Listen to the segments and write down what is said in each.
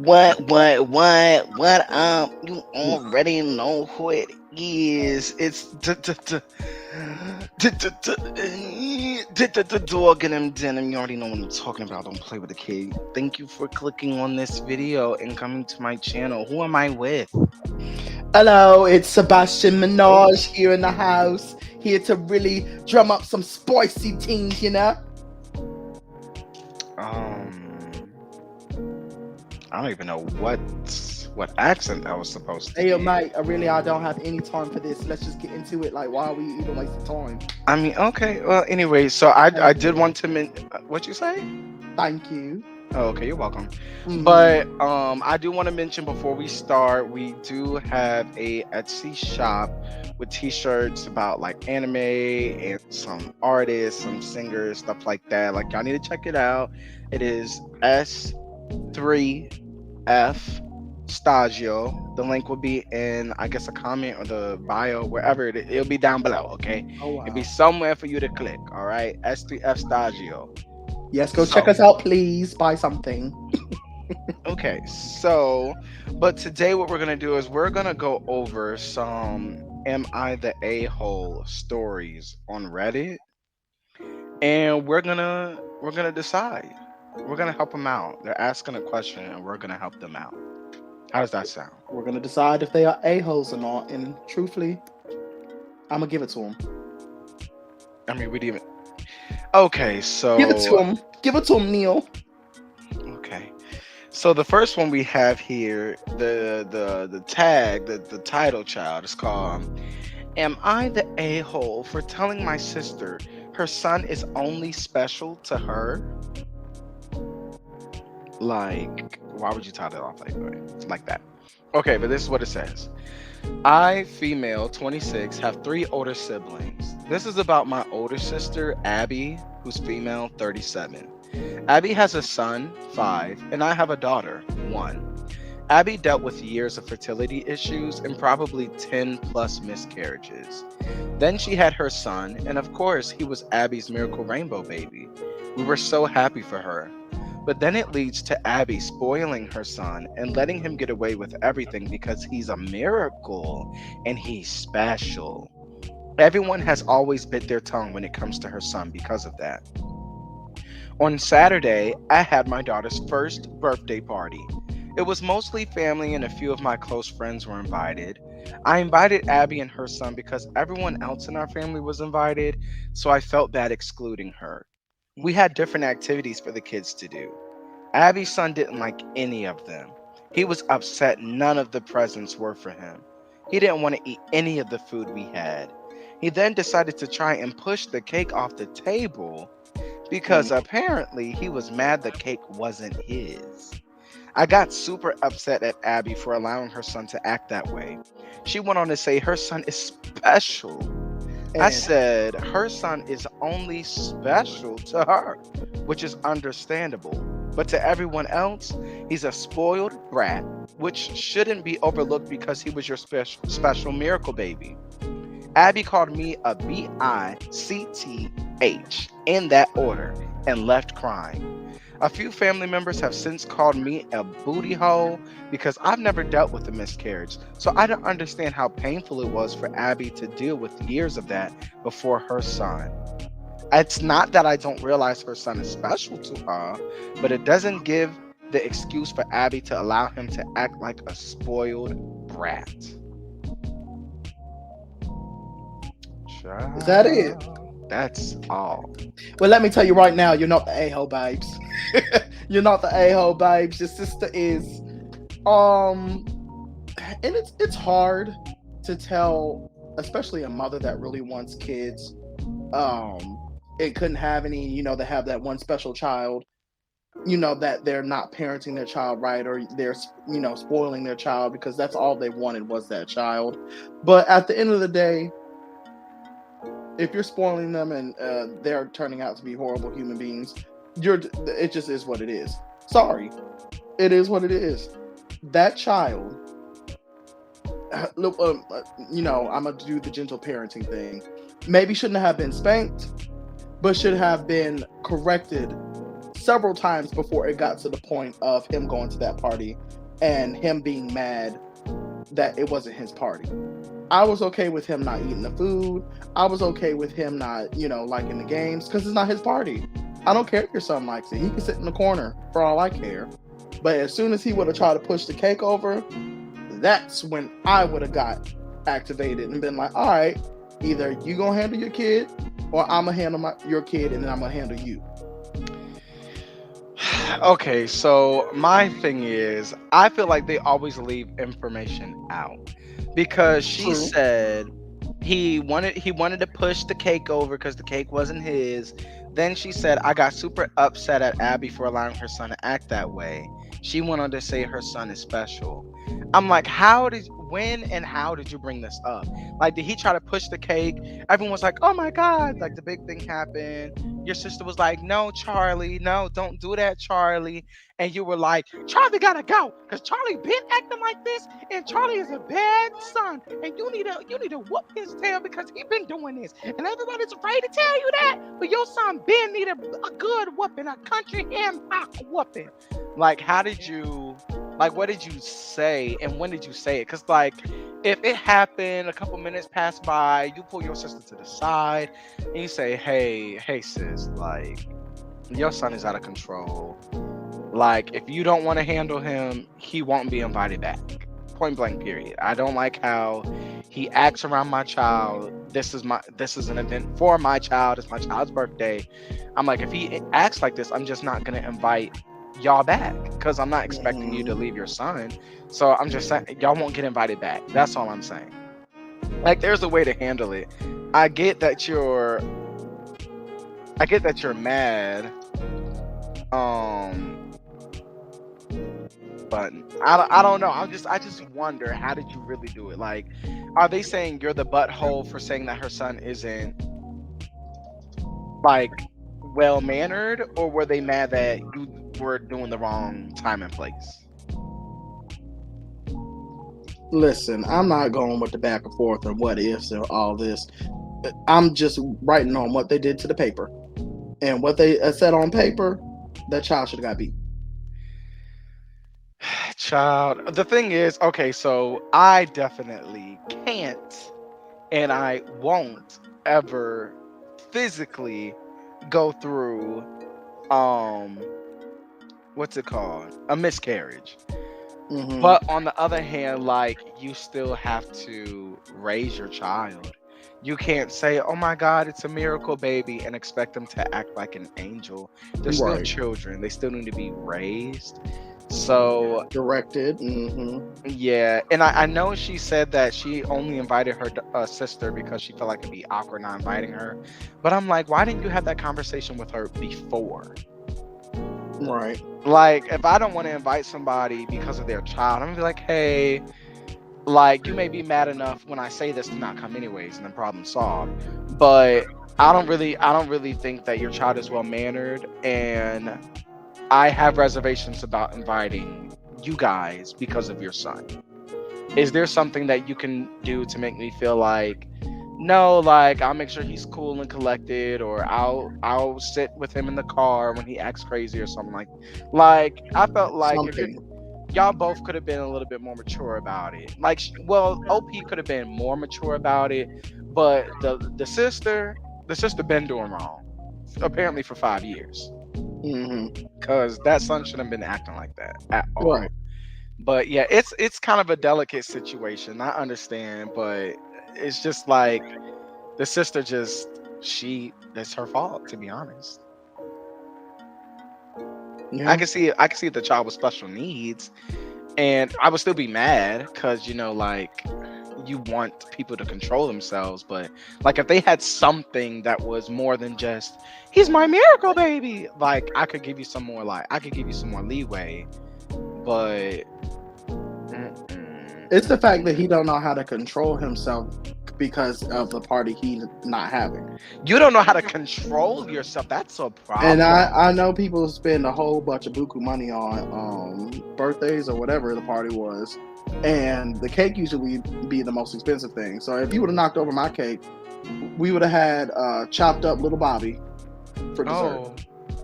What? You already know who it is. It's the dog in them denim. You already know what I'm talking about. Don't play with the kid. Thank you for clicking on this video and coming to my channel. Who am I with? Hello, it's Sebastian Oh, Minaj here in the house, here to really drum up some spicy things. um, I don't even know what accent that was supposed to Hey, be. mate, I don't have any time for this. Let's just get into it. Like, why are we even wasting time? I mean, okay. Well, anyway, so I Thank did you. want to what you say? Thank you. Oh, okay, you're welcome. Hmm. But I do want to mention before we start, we do have a Etsy shop with t-shirts about like anime and some artists, some singers, stuff like that. Like y'all need to check it out. It is S3F Stagio. The link will be in, I guess, a comment or the bio, wherever it'll be down below. Okay, Oh, it'll be wow. somewhere for you to click. All right, S3F Stagio. Yes, go check So us out, please. Buy something. okay, so, but today what we're gonna do is we're gonna go over some "Am I the A-hole" stories on Reddit, and we're gonna decide. We're gonna help them out. They're asking a question, and we're gonna help them out. How does that sound? We're going to decide if they are a-holes or not. And truthfully, I'm going to give it to them. I mean, we even okay. Give it to So them. Give it to them, Neil. okay, so the first one we have here, the tag, the title child is called "Am I the a-hole for telling my sister her son is only special to her?" Like, why would you title it off like that? Okay, but this is what it says. I, female, 26, have three older siblings. This is about my older sister, Abby, who's female, 37. Abby has a son, 5, and I have a daughter, 1. Abby dealt with years of fertility issues and probably 10 plus miscarriages. Then she had her son, and of course, he was Abby's miracle rainbow baby. We were so happy for her. But then it leads to Abby spoiling her son and letting him get away with everything because he's a miracle and he's special. Everyone has always bit their tongue when it comes to her son because of that. On Saturday, I had my daughter's first birthday party. It was mostly family and a few of my close friends were invited. I invited Abby and her son because everyone else in our family was invited, so I felt bad excluding her. We had different activities for the kids to do. Abby's son didn't like any of them. He was upset none of the presents were for him. He didn't want to eat any of the food we had. He then decided to try and push the cake off the table because apparently he was mad the cake wasn't his. I got super upset at Abby for allowing her son to act that way. She went on to say her son is special. I And said her son is only special to her, which is understandable. But to everyone else, he's a spoiled brat, which shouldn't be overlooked because he was your special miracle baby. Abby called me a bitch in that order and left crying. A few family members have since called me a booty hole because I've never dealt with a miscarriage, so I don't understand how painful it was for Abby to deal with years of that before her son. It's not that I don't realize her son is special to her, but it doesn't give the excuse for Abby to allow him to act like a spoiled brat. is that it? Child, that's all. Well, let me tell you right now, you're not the a-hole, babes. You're not the a-hole, babes. Your sister is. Um, and it's hard to tell, especially a mother that really wants kids. Um, and couldn't have any. They have that one special child. That they're not parenting their child right, or they're spoiling their child because that's all they wanted was that child. But at the end of the day, if you're spoiling them and they're turning out to be horrible human beings, it just is what it is. Sorry, it is what it is. That child, look, I'm gonna do the gentle parenting thing. Maybe shouldn't have been spanked, but should have been corrected several times before it got to the point of him going to that party and him being mad that it wasn't his party. I was okay with him not eating the food. I was okay with him not, liking the games because it's not his party. I don't care if your son likes it. He can sit in the corner for all I care. But as soon as he would have tried to push the cake over, that's when I would have got activated and been like, all right, either you gonna handle your kid or I'm gonna handle your kid and then I'm gonna handle you. Okay, so my thing is, I feel like they always leave information out because she True. said he wanted to push the cake over because the cake wasn't his. Then she said, I got super upset at Abby for allowing her son to act that way. She went on to say her son is special. I'm like, when and how did you bring this up? Like, did he try to push the cake? Everyone was like, oh my God, like the big thing happened. Your sister was like, no, Charlie, no, don't do that, Charlie. And you were like, Charlie gotta go because Charlie been acting like this, and Charlie is a bad son, and you need to whoop his tail because he been doing this, and everybody's afraid to tell you that, but your son Ben need a good whooping, a country ham hock whooping. Like, what did you say, and when did you say it? Because like, if it happened, a couple minutes pass by, you pull your sister to the side, and you say, hey sis, like, your son is out of control. Like, if you don't want to handle him, he won't be invited back. Point blank, period. I don't like how he acts around my child. This is an event for my child. It's my child's birthday. I'm like, if he acts like this, I'm just not gonna invite y'all back because I'm not expecting you to leave your son. So I'm just saying y'all won't get invited back. That's all I'm saying. Like, there's a way to handle it. I get that you're mad. But I don't know. I just wonder, how did you really do it? Like, are they saying you're the butthole for saying that her son isn't like well mannered, or were they mad that you were doing the wrong time and place? Listen, I'm not going with the back and forth and what ifs and all this. I'm just writing on what they did to the paper. And what they said on paper, that child should have got beat. Child, the thing is, okay, so I definitely can't and I won't ever physically go through um what's it called, a miscarriage. Hmm. But on the other hand, like, you still have to raise your child. You can't say, oh my God, it's a miracle baby, and expect them to act like an angel. They're still Right. children, they still need to be raised. So Directed. Hmm. yeah, and I know she said that she only invited her sister because she felt like it'd be awkward not inviting her. But I'm like, why didn't you have that conversation with her before? Right. Like, if I don't want to invite somebody because of their child, I'm gonna be like, hey, like, you may be mad enough when I say this to not come anyways, and then problem solved. But I don't really think that your child is well mannered, and I have reservations about inviting you guys because of your son. Is there something that you can do to make me feel like, no, like, I'll make sure he's cool and collected, or I'll sit with him in the car when he acts crazy or something like I felt like if you're Something. y'all both could have been a little bit more mature about it. Like, well, OP could have been more mature about it, but the sister been doing wrong apparently for 5 years, Hmm. because that son shouldn't have been acting like that at Right. all. But yeah, it's kind of a delicate situation. I understand, but it's just like the sister just she that's her fault, to be honest. I Yeah. can see I can see if the child with special needs, and I would still be mad because, like, you want people to control themselves. But like, if they had something that was more than just he's my miracle baby, like, I could give you some more leeway. But mm-mm. It's the fact that he don't know how to control himself because of the party he's not having. You don't know how to control yourself. That's a And problem. I know people spend a whole bunch of buku money on birthdays or whatever the party was, and the cake usually be the most expensive thing. So if you would have knocked over my cake, we would have had chopped up little Bobby for dessert. Oh,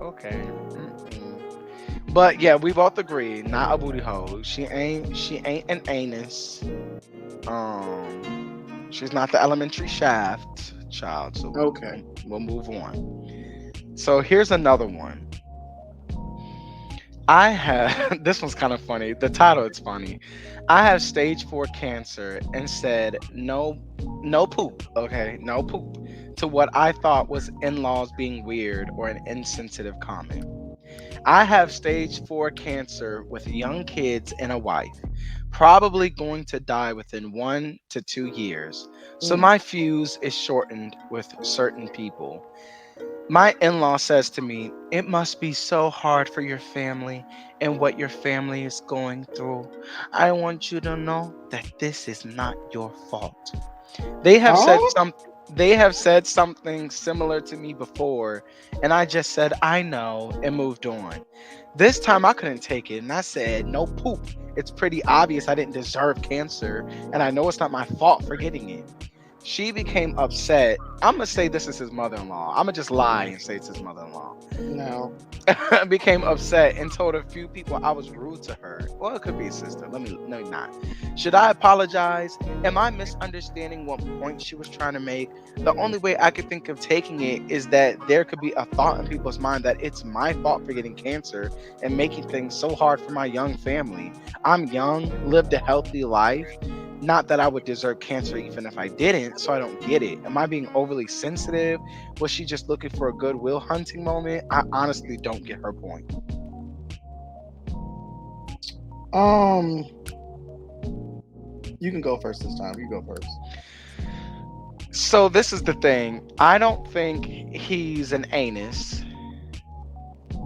okay. Mm-mm. But yeah, we both agree, not a booty hole. She ain't an anus. She's not the elementary shaft child. So Okay. we'll move on. So here's another one. I have this one's kind of funny. The title is funny. I have stage 4 cancer and said no poop, okay? No poop to what I thought was in-laws being weird or an insensitive comment. I have stage 4 cancer with young kids and a wife, probably going to die within 1 to 2 years. So Mm. my fuse is shortened with certain people. My in law says to me, "It must be so hard for your family and what your family is going through. I want you to know that this is not your fault." They have said Oh. some they have said something similar to me before, and I just said I know and moved on. This time I couldn't take it and I said, "No poop. It's pretty obvious I didn't deserve cancer, and I know it's not my fault for getting it." She became upset. I'm gonna say this is his mother-in-law. I'm gonna just lie and say it's his mother-in-law. No. Became upset and told a few people I was rude to her. Well, it could be a sister. Let me not. Should I apologize? Am I misunderstanding what point she was trying to make? The only way I could think of taking it is that there could be a thought in people's mind that it's my fault for getting cancer and making things so hard for my young family. I'm young, lived a healthy life. Not that I would deserve cancer even if I didn't, so I don't get it. Am I being overly sensitive? Was she just looking for a goodwill hunting moment? I honestly don't get her point. Um, you can go first this time. You go first. So this is the thing. I don't think he's an anus,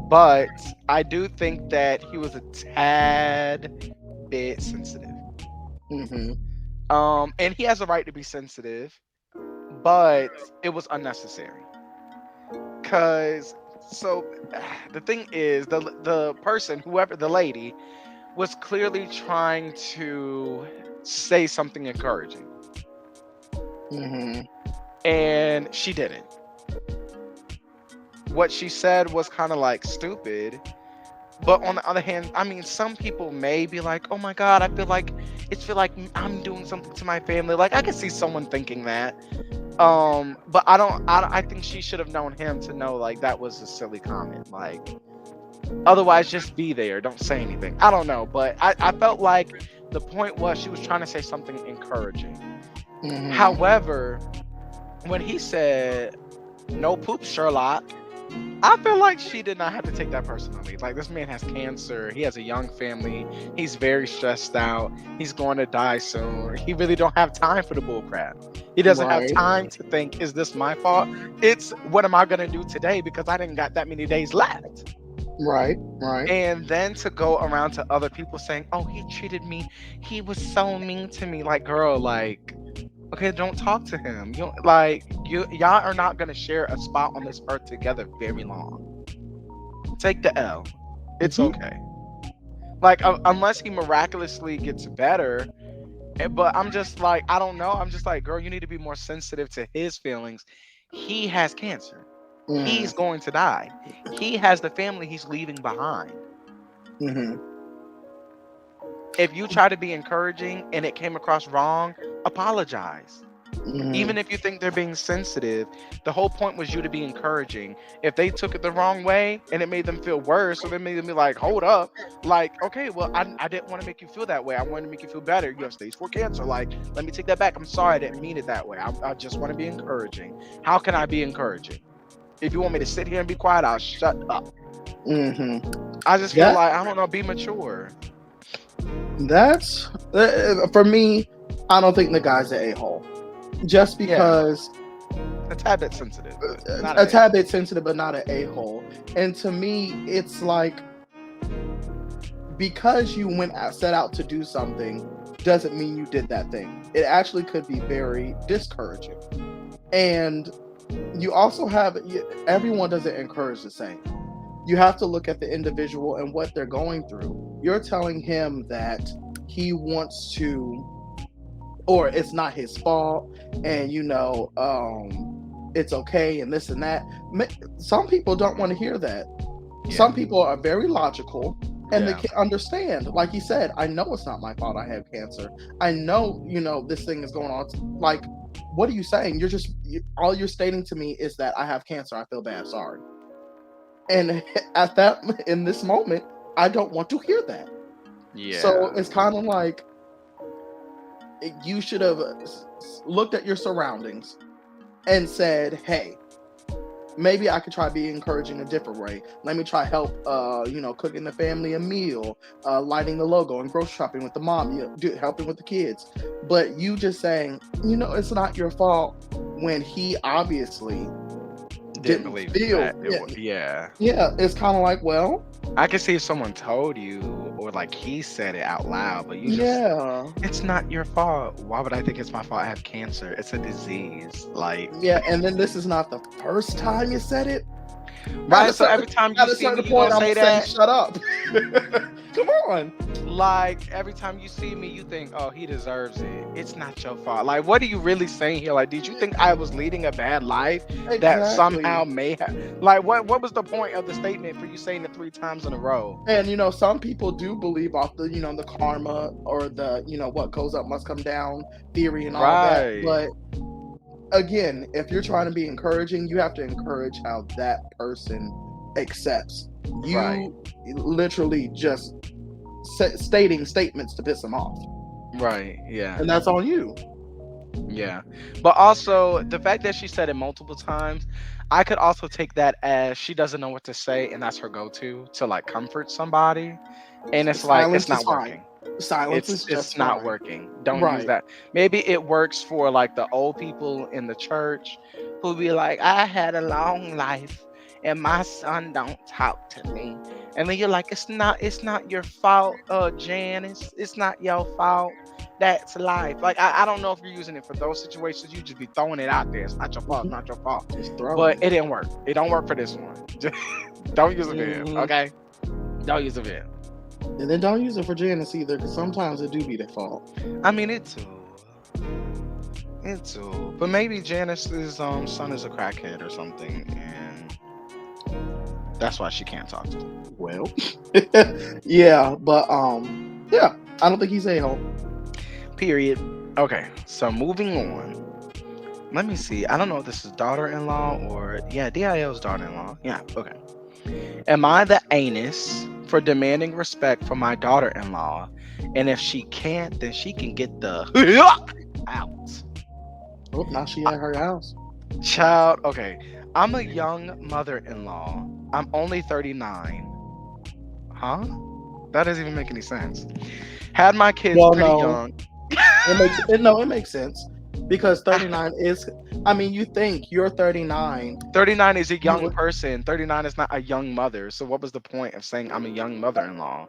but I do think that he was a tad bit sensitive. Mm-hmm. And he has a right to be sensitive, but it was unnecessary. Cause so the thing is the person, whoever the lady, was clearly trying to say something encouraging, Mm-hmm. and she didn't. What she said was kind of like stupid, but on the other hand, I mean, some people may be like, "Oh my god, I feel like I'm doing something to my family." Like I can see someone thinking that. But I think she should have known him to know like that was a silly comment. Like otherwise, just be there, don't say anything. I don't know, but I felt like the point was she was trying to say something encouraging. Mm-hmm. However, when he said no poop, Sherlock, I feel like she did not have to take that personally. Like this man has cancer, he has a young family, he's very stressed out, he's going to die soon. He really don't have time for the bull crap. He doesn't have Right. time to think, is this my fault? It's what am I gonna do today because I didn't got that many days left. Right. Right. And then to go around to other people saying, "Oh, he treated me, he was so mean to me." Like, girl, like, okay, don't talk to him. You don't, like y'all are not gonna share a spot on this earth together very long. Take the L. It's Mm-hmm. okay. Like unless he miraculously gets better. But I'm just like, I don't know. I'm just like, girl, you need to be more sensitive to his feelings. He has cancer. He's Mm-hmm. going to die. He has the family he's leaving behind. Mm-hmm. If you try to be encouraging and it came across wrong, apologize. Mm-hmm. Even if you think they're being sensitive, the whole point was you to be encouraging. If they took it the wrong way and it made them feel worse, so they made them be like, hold up, like, okay, well, I didn't want to make you feel that way. I wanted to make you feel better. You have stage 4 cancer. Like, let me take that back. I'm sorry, I didn't mean it that way. I just want to be encouraging. How can I be encouraging? If you want me to sit here and be quiet, I'll shut up. Mm-hmm. I just feel That like, I don't know, be mature. that's for me. I don't think the guy's an a-hole. Just Yeah, because a tad bit sensitive, but not a an tad a-hole. bit sensitive, but not an a-hole. And to me, it's like because you went out, set out to do something doesn't mean you did that thing. It actually could be very discouraging. And you also have everyone doesn't encourage the same. You have to look at the individual and what they're going through. You're telling him that he wants to, or it's not his fault, and it's okay and this and that. Some people don't want to hear that. Yeah. Some people are very logical and they Yeah. can understand. Like he said, I know it's not my fault I have cancer. I know, this thing is going on. Like, what are you saying? All you're stating to me is that I have cancer. I feel bad. Sorry. And in this moment, I don't want to hear that. So Yeah. it's kind of like you should have looked at your surroundings and said, hey, maybe I could try being encouraging a different way. Let me try help, cooking the family a meal, lighting the logo and grocery shopping with the mom, helping with the kids. But you just saying, it's not your fault when he obviously Didn't didn't believe feel. that Yeah, yeah. yeah. It's kind of like, well, I can see if someone told you or like he said it out loud, but you just yeah, it's not your fault. Why would I think it's my fault? I have cancer. It's a disease. Like yeah. And then this is not the first time you said it. At right. a So certain every time you at a see me, certain you gonna point, I'm say gonna say, that. shut up. Come on. Like every time you see me, you think, "Oh, he deserves it." It's not your fault. Like, what are you really saying here? Like, did you think I was leading a bad life that somehow Exactly. may have? Like, what was the point of the statement for you saying it 3 times in a row? And some people do believe off the karma or the what goes up must come down theory and all that. Right, But again, if you're trying to be encouraging, you have to encourage how that person accepts. right, You literally just stating statements to piss them off, right. Yeah. and that's on you. Yeah. But also the fact that she said it multiple times, I could also take that as she doesn't know what to say and that's her go-to to like comfort somebody. And it's like it's Silence is not fine. working. Silence It's is it's just not fine. working. Don't use Right. that. Maybe it works for like the old people in the church who be like, I had a long life and my son don't talk to me. And then you're like, it's not your fault, Janice. It's not your fault. That's life. Like I don't know if you're using it for those situations. You just be throwing it out there. It's not your fault, Mhm. not your fault. Just throwing But it. it didn't work. It don't work for this one. Don't use a vid, Hmm. okay? Don't use a vid. And then don't use it for Janice either, because sometimes it do be their fault. I mean it too. It too. But maybe Janice's son is a crackhead or something, and that's why she can't talk to him. Well, yeah, but yeah, I don't think he's a hole. Period. Okay, so moving on. Let me see. I don't know if this is daughter-in-law or yeah, DIL's daughter-in-law. Yeah, okay. Am I the anus for demanding respect from my daughter-in-law? And if she can't, then she can get the out. Oh, now she at her house. Child, okay. I'm a young mother-in-law. I'm only 39. Huh? That doesn't even make any sense. Had my kids Well, pretty no, young. it makes sense because 39 is. I mean, you think you're 39. 39 is a You young would person. 39 is not a young mother. So what was the point of saying I'm a young mother-in-law?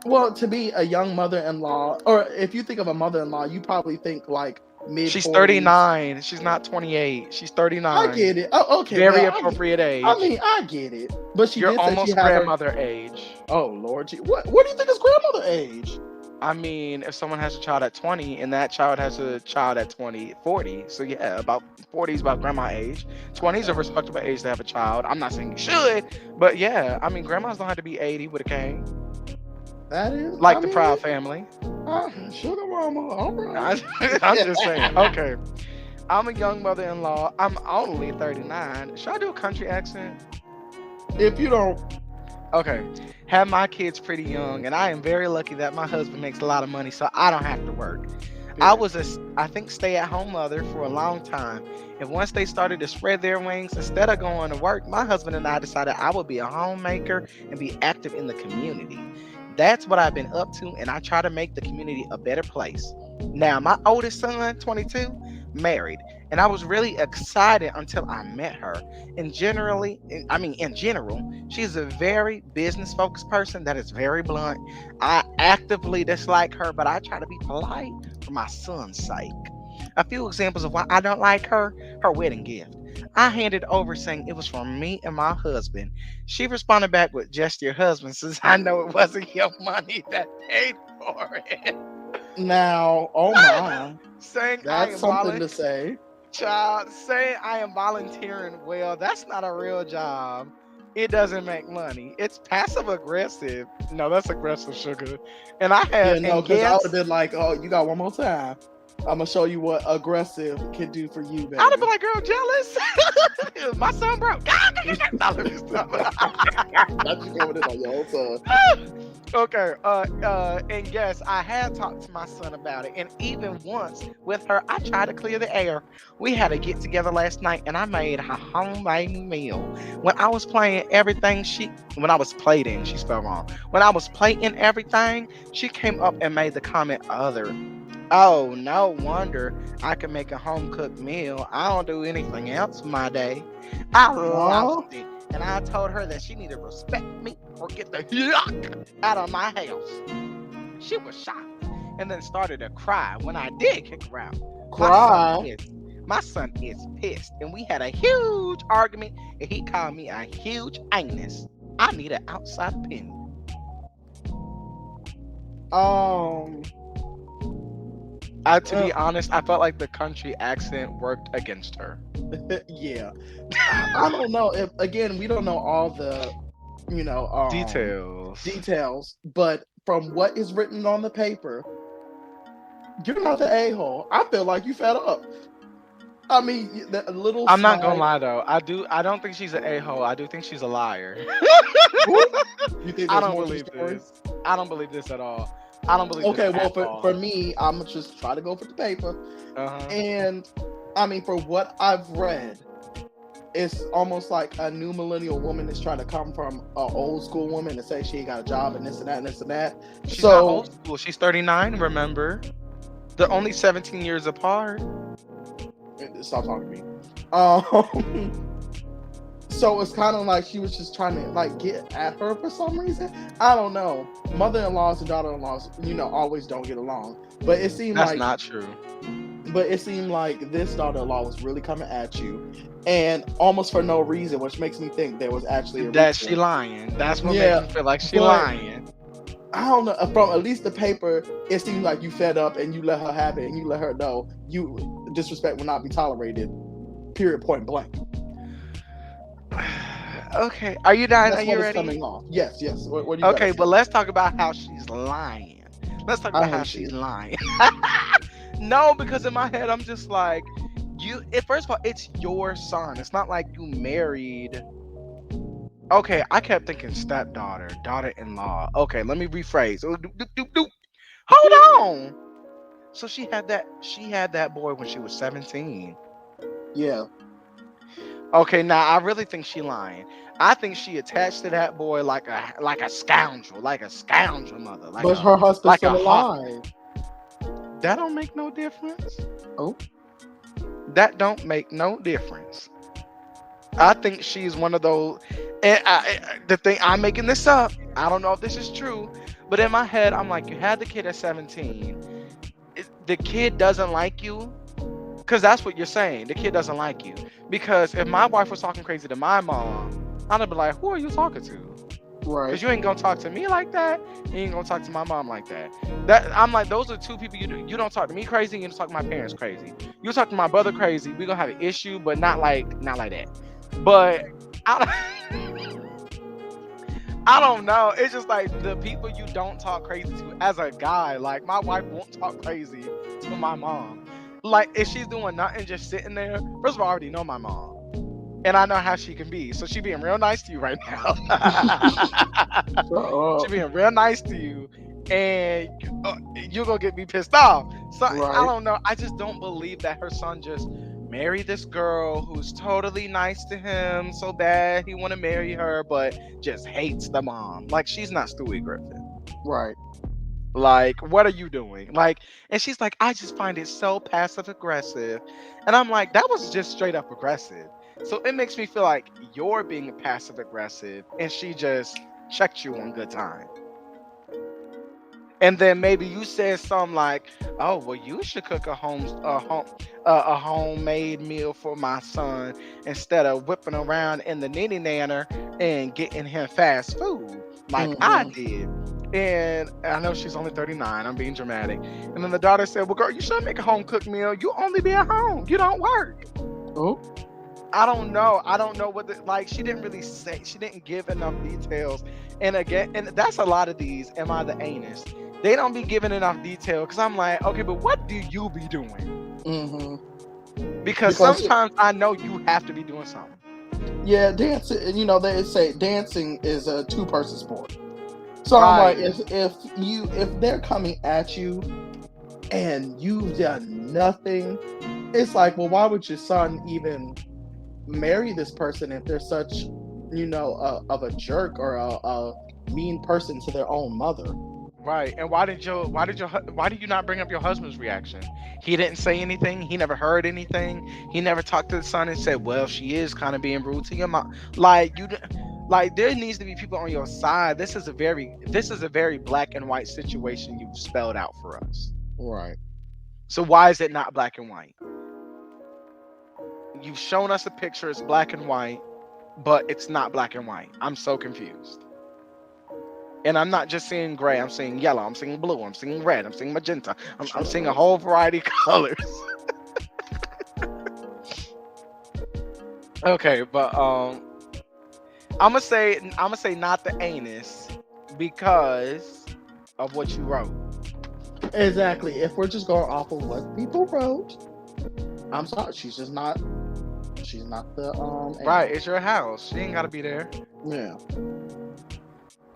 well to be a young mother-in-law, or if you think of a mother-in-law, you probably think like mid She's 40s. 39. She's not 28. She's I 39. get it. Oh, okay. Very Well, appropriate I age. mean, I get it. But she You're did say she almost had her. grandmother age. Oh Lord, what do you think is grandmother age? I mean, if someone has a child at 20 and that child has a child at 20, 40. So yeah, about 40 is about grandma age. 20 is a respectable age to have a child. I'm not saying you should, but yeah, I mean, grandmas don't have to be 80 with a cane. That is, I Like the mean, Proud Family. sugar mama. All right. I'm just saying. Okay. I'm a young mother-in-law. I'm only 39. Should I do a country accent? If you don't, Okay. Have my kids pretty young, and I am very lucky that my husband makes a lot of money, so I don't have to work. I period. was I think, stay-at-home mother for a long time. And once they started to spread their wings, instead of going to work, my husband and I decided I would be a homemaker and be active in the community. That's what I've been up to, and I try to make the community a better place. Now, my oldest son, 22, married, and I was really excited until I met her. In general, she's a very business-focused person that is very blunt. I actively dislike her, but I try to be polite for my son's sake. A few examples of why I don't like her wedding gift. I handed over saying it was from me and my husband. She responded back with just your husband, since I know it wasn't your money that paid for it. Now, oh my, saying I that's am something to volunteering, say. child, saying I am volunteering. Well, that's not a real job. It doesn't make money. It's passive aggressive. No, that's aggressive, sugar. And I Yeah, have, no, and because I would have yes, been like, oh, you got one more time. I'm gonna show you what aggressive can do for you, I'd have baby. been like, girl, jealous. My son broke. No, let me stop. Not you going in on your own son. Okay. And yes, I had talked to my son about it, and even once with her, I tried to clear the air. We had a get together last night, and I made her homemade meal. When I was playing everything, when I was plating, she spelled wrong. When I was plating everything, she came up and made the comment, other. Oh, no wonder I can make a home cooked meal. I don't do anything else for my day. I lost Oh, it. And I told her that she needed to respect me or get the yuck out of my house. She was shocked and then started to cry when I did kick her out. My son cry. is my son is pissed. And we had a huge argument and he called me a huge anus. I need an outside opinion. Um, To be honest, I felt like the country accent worked against her. yeah. I don't know if again we don't know all the you know Details. details, but from what is written on the paper, you're not the a-hole. I feel like you fed up. I mean, the little I'm not gonna snide. lie though. I don't think she's an a-hole. I do think she's a liar. Who? You think I there's don't more to the believe story? this. I don't believe this at all. I don't believe this Okay, well, at for all. me, I'm gonna just try to go for the paper. Uh-huh. And I mean, for what I've read, it's almost like a new millennial woman is trying to come from an old school woman and say she ain't got a job and this and that and this and that. She's not So old school. She's 39, remember? They're only 17 years apart. stop talking to me. Um, so it's kind of like she was just trying to like get at her for some reason. I don't know. Mother-in-laws and daughter-in-laws, always don't get along. But it seemed That's like not true. this daughter-in-law was really coming at you, and almost for no reason, which makes me think there was actually a That she reason. lying. That's what Yeah, makes me feel like she but lying. I don't know. From at least the paper, it seemed like you fed up and you let her have it, and you let her know you disrespect will not be tolerated. Period. Point blank. Okay, are you done? Are That's you what it's ready? coming off. Yes, yes. What do you got to Okay, say? but let's talk about how she's lying. Let's talk I about how hate she's you. lying. No, because in my head I'm just like, first of all, it's your son. It's not like you married. Okay, I kept thinking stepdaughter, daughter-in-law. Okay, let me rephrase. Oh, doop, doop, doop, doop. Hold on. So she had that boy when she was 17. Yeah, Okay, now I really think she lying. I think she attached to that boy like a scoundrel mother, but her husband's like a still hawk. alive. That don't make no difference. Oh, That don't make no difference. I think she's one of those. And the thing, I'm making this up. I don't know if this is true, but in my head, I'm like, you had the kid at 17. The kid doesn't like you, because that's what you're saying. The kid doesn't like you. Because if my wife was talking crazy to my mom, I'd be like, who are you talking to? right, Because you ain't gonna talk to me like that. You ain't gonna talk to my mom like that. That I'm like, those are two people you don't talk to me crazy. You don't talk to my parents crazy. You talk to my brother crazy. We gonna have an issue, but not like that. But I don't know. It's just like the people you don't talk crazy to as a guy. Like my wife won't talk crazy to my mom. Like if she's doing nothing, just sitting there. First of all, I already know my mom, and I know how she can be. So she being real nice to you right now. shut She up. being real nice to you, and you're gonna get me pissed off. So I Right, don't know. I just don't believe that her son just married this girl who's totally nice to him so bad he want to marry her, but just hates the mom. Like she's not Stewie Griffin. right. Like, what are you doing? Like, and she's like, I just find it so passive aggressive. And I'm like, that was just straight up aggressive. So it makes me feel like you're being passive aggressive and she just checked you on good time. And then maybe you said something like, "Oh, well, you should cook a homemade meal for my son instead of whipping around in the nitty nanner and getting him fast food like I Hmm. did." And I know she's only 39. I'm being dramatic. And then the daughter said, "Well, girl, you should make a home cooked meal. You only be at home. You don't work." Oh, I don't know. I don't know what like she didn't really say. She didn't give enough details. And again, and that's a lot of these. Am I the anus? They don't be giving enough detail because I'm like, okay, but what do you be doing? Hmm. Because Because sometimes I know you have to be doing something. yeah, dancing. They say dancing is a two-person sport. So I'm like, Right. if they're coming at you and you've done nothing, it's like, well, why would your son even marry this person if they're such, of a jerk or a mean person to their own mother? Right. And why did you not bring up your husband's reaction? He didn't say anything. He never heard anything. He never talked to the son and said, "Well, she is kind of being rude to your mom." Like like there needs to be people on your side. This is a very black and white situation you've spelled out for us. Right. So why is it not black and white? You've shown us a picture, it's black and white, but it's not black and white. I'm so confused. And I'm not just seeing gray, I'm seeing yellow, I'm seeing blue, I'm seeing red, I'm seeing magenta, I'm seeing a whole variety of colors. Okay, but I'm gonna say not the anus because of what you wrote. Exactly. If we're just going off of what people wrote, I'm sorry, she's just not. She's not the Right, anus. it's your house. She ain't gotta be there. Yeah.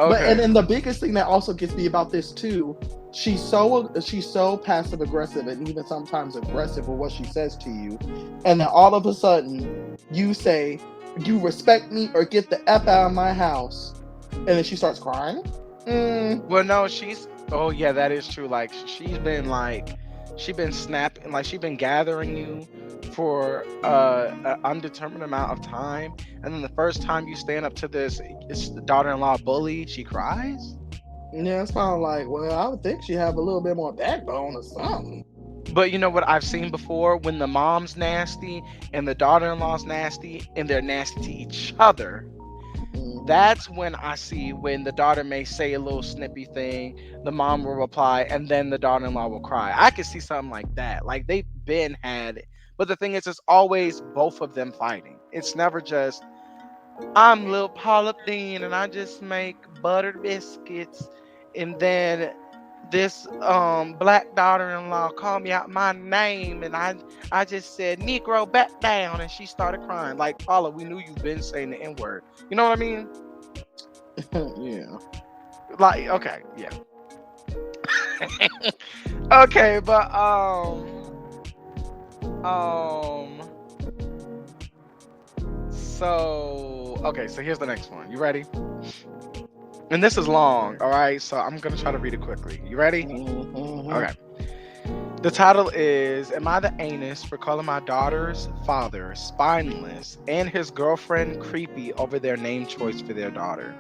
But and Okay. then the biggest thing that also gets me about this too, she's so passive aggressive and even sometimes aggressive with what she says to you, and then all of a sudden you say, "You respect me or get the f out of my house," and then she starts crying. Mm, Well, no, she's. Oh yeah, that is true. Like she's been snapping, like she's been gathering you for an undetermined amount of time, and then the first time you stand up to this daughter-in-law bully, she cries. yeah, it's kind of like, well, I would think she have a little bit more backbone or something. But you know what I've seen before? When the mom's nasty and the daughter-in-law's nasty, and they're nasty to each other, Hmm. that's when I see when the daughter may say a little snippy thing, the mom will reply, and then the daughter-in-law will cry. I could see something like that. Like they've been had it. But the thing is, it's always both of them fighting. It's never just I'm Lil Paula Dean and I just make buttered biscuits, and then this black daughter-in-law called me out my name, and I just said Negro back down, and she started crying. Like Paula, we knew you've been saying the N-word. You know what I mean? Yeah. Like, okay, yeah. Okay, but um so here's the next one. You ready? And this is long, all right? So I'm gonna try to read it quickly. You ready? Hmm. Okay. The title is Am I the Anus for calling my daughter's father spineless and his girlfriend creepy over their name choice for their daughter?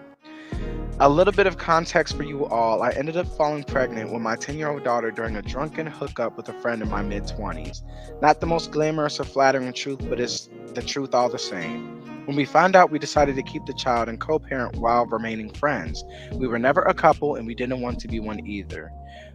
A little bit of context for you all. I ended up falling pregnant with my 10-year-old daughter during a drunken hookup with a friend in my mid 20s. Not the most glamorous or flattering truth, but it's the truth all the same. When we found out, we decided to keep the child and co parent while remaining friends. We were never a couple and we didn't want to be one either.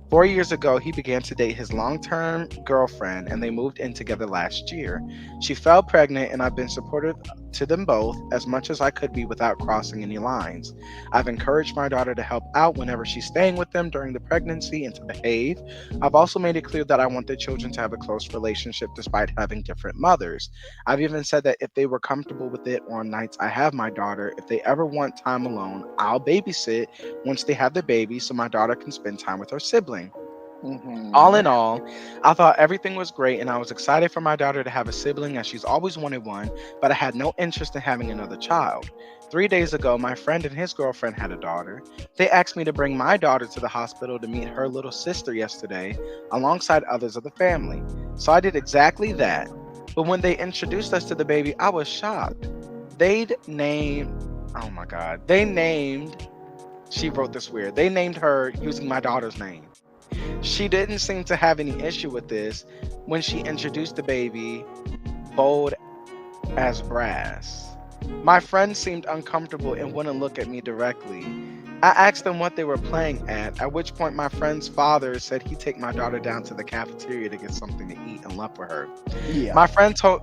4 years ago, he began to date his long term girlfriend and they moved in together last year. She fell pregnant, and I've been supportive to them both as much as I could be without crossing any lines. I've encouraged my daughter to help out whenever she's staying with them during the pregnancy and to behave. I've also made it clear that I want the children to have a close relationship despite having different mothers. I've even said that if they were comfortable with it on nights I have my daughter, if they ever want time alone, I'll babysit once they have the baby so my daughter can spend time with her sibling. All Hmm. in all, I thought everything was great and I was excited for my daughter to have a sibling as she's always wanted one, but I had no interest in having another child. 3 days ago, my friend and his girlfriend had a daughter. They asked me to bring my daughter to the hospital to meet her little sister yesterday, alongside others of the family. So I did exactly that. But when they introduced us to the baby, I was shocked. They'd named, oh my God, she wrote this weird. They named her using my daughter's name. She didn't seem to have any issue with this when she introduced the baby, bold as brass. My friend seemed uncomfortable and wouldn't look at me directly. I asked them what they were playing at which point my friend's father said he'd take my daughter down to the cafeteria to get something to eat and love for her. Yeah. My friend told